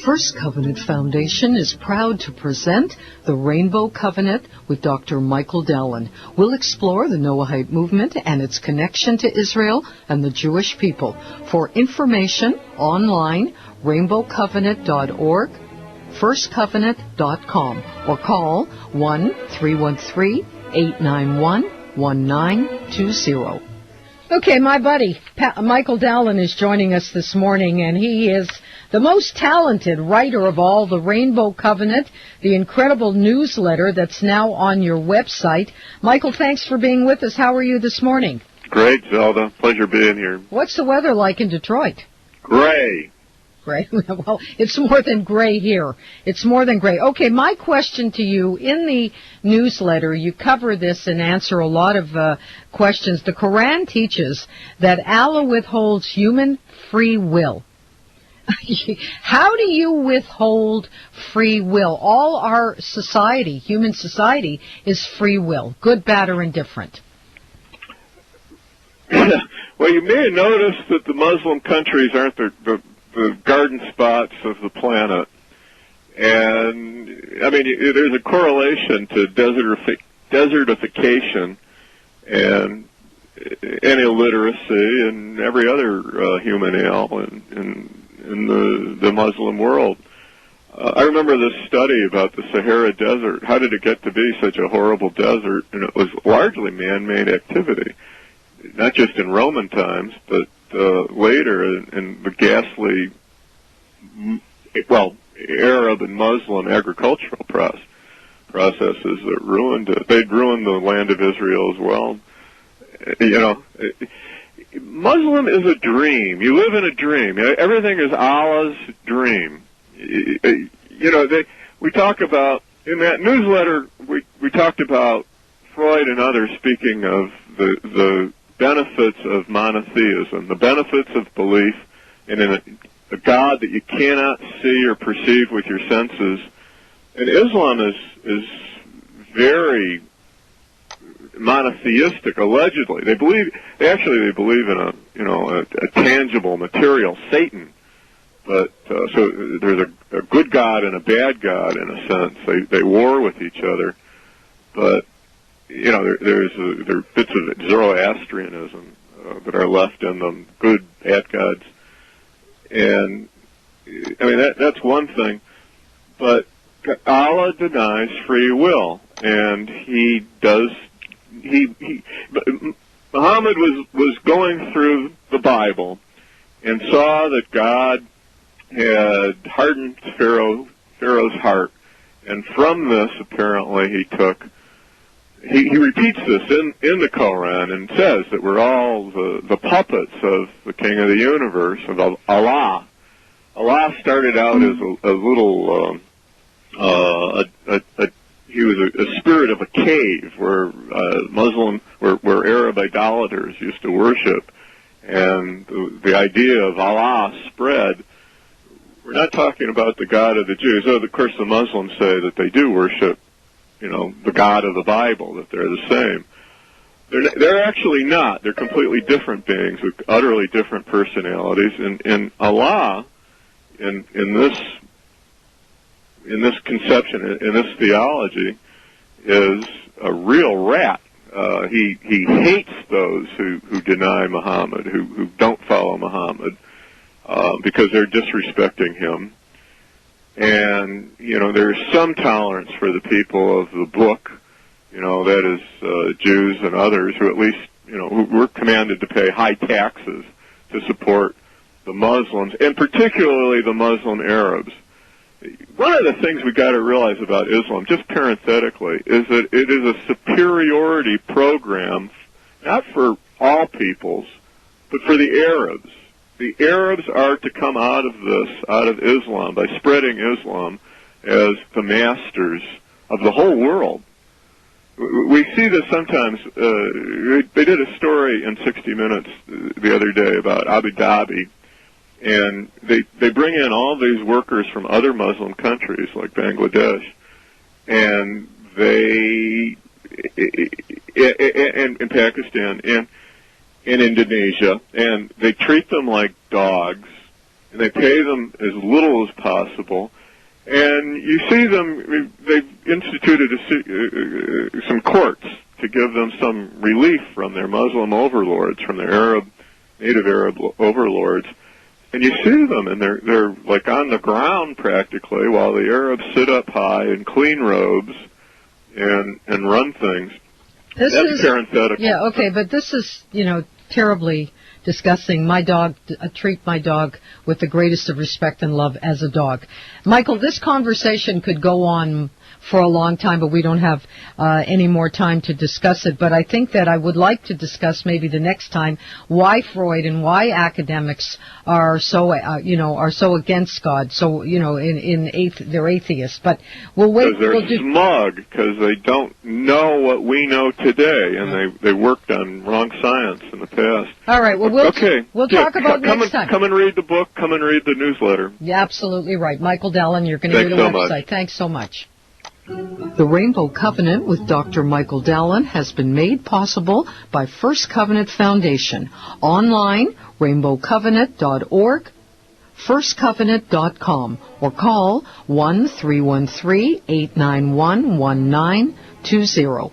First Covenant Foundation is proud to present the Rainbow Covenant with Dr. Michael Dallen. We'll explore the Noahide movement and its connection to Israel and the Jewish people. For information, online, rainbowcovenant.org, firstcovenant.com, or call 1-313-891-1920. Okay, my buddy, Michael Dallen, is joining us this morning, and he is the most talented writer of all, the Rainbow Covenant, the incredible newsletter that's now on your website. Michael, thanks for being with us. How are you this morning? Great, Zelda. Pleasure being here. What's the weather like in Detroit? Gray. Gray? Well, it's more than gray here. It's more than gray. Okay, my question to you, in the newsletter, you cover this and answer a lot of questions. The Quran teaches that Allah withholds human free will. How do you withhold free will? All our society, human society, is free will, good, bad, or indifferent. Well, you may have noticed that the Muslim countries aren't the garden spots of the planet. And, I mean, there's a correlation to desertification and illiteracy and every other human ail in the Muslim world. I remember this study about the Sahara Desert. How did it get to be such a horrible desert? And it was largely man-made activity, not just in Roman times, but later in the ghastly, Arab and Muslim agricultural processes that ruined it. They'd ruined the land of Israel as well. Muslim is a dream. You live in a dream. Everything is Allah's dream. We talk about, in that newsletter, we talked about Freud and others speaking of the benefits of monotheism, the benefits of belief in a God that you cannot see or perceive with your senses. And Islam is very monotheistic, allegedly. They believe in a tangible, material Satan. But so there's a good God and a bad God in a sense. They war with each other. But there are bits of Zoroastrianism that are left in them, good, bad gods. And I mean that's one thing. But Allah denies free will, and Muhammad was going through the Bible and saw that God had hardened Pharaoh's heart, and from this apparently he repeats this in the Quran and says that we're all the puppets of the King of the Universe, of Allah. Allah started out as a little he was a spirit of a cave where where Arab idolaters used to worship, and the idea of Allah spread. We're not talking about the God of the Jews. Oh, of course, the Muslims say that they do worship, the God of the Bible, that they're the same. They're actually not. They're completely different beings with utterly different personalities. And Allah, in this conception, in this theology, is a real rat. He hates those who deny Muhammad, who don't follow Muhammad, because they're disrespecting him. And, there's some tolerance for the people of the book, that is Jews and others who at least, who were commanded to pay high taxes to support the Muslims, and particularly the Muslim Arabs. One of the things we got to realize about Islam, just parenthetically, is that it is a superiority program, not for all peoples, but for the Arabs. The Arabs are to come out of Islam, by spreading Islam as the masters of the whole world. We see this sometimes. They did a story in 60 Minutes the other day about Abu Dhabi, and they bring in all these workers from other Muslim countries like Bangladesh, and and Pakistan and in Indonesia, and they treat them like dogs, and they pay them as little as possible. And you see them, they've instituted some courts to give them some relief from their Muslim overlords, from their native Arab overlords. And you see them, and they're like on the ground practically, while the Arabs sit up high in clean robes and run things. That's parenthetical. Yeah, okay, but this is, terribly disgusting. I treat my dog with the greatest of respect and love as a dog. Michael, this conversation could go on for a long time, but we don't have any more time to discuss it. But I think that I would like to discuss maybe the next time why Freud and why academics are so, are so against God. So, they're atheists. But we'll wait. Because they're smug, because they don't know what we know today, and they worked on wrong science in the past. All right. Well, we'll talk about next time. Come and read the book. Come and read the newsletter. Yeah, absolutely right. Michael Dallen, you're going to do the website. Much. Thanks so much. The Rainbow Covenant with Dr. Michael Dallen has been made possible by First Covenant Foundation. Online, rainbowcovenant.org, firstcovenant.com, or call 1-313-891-1920.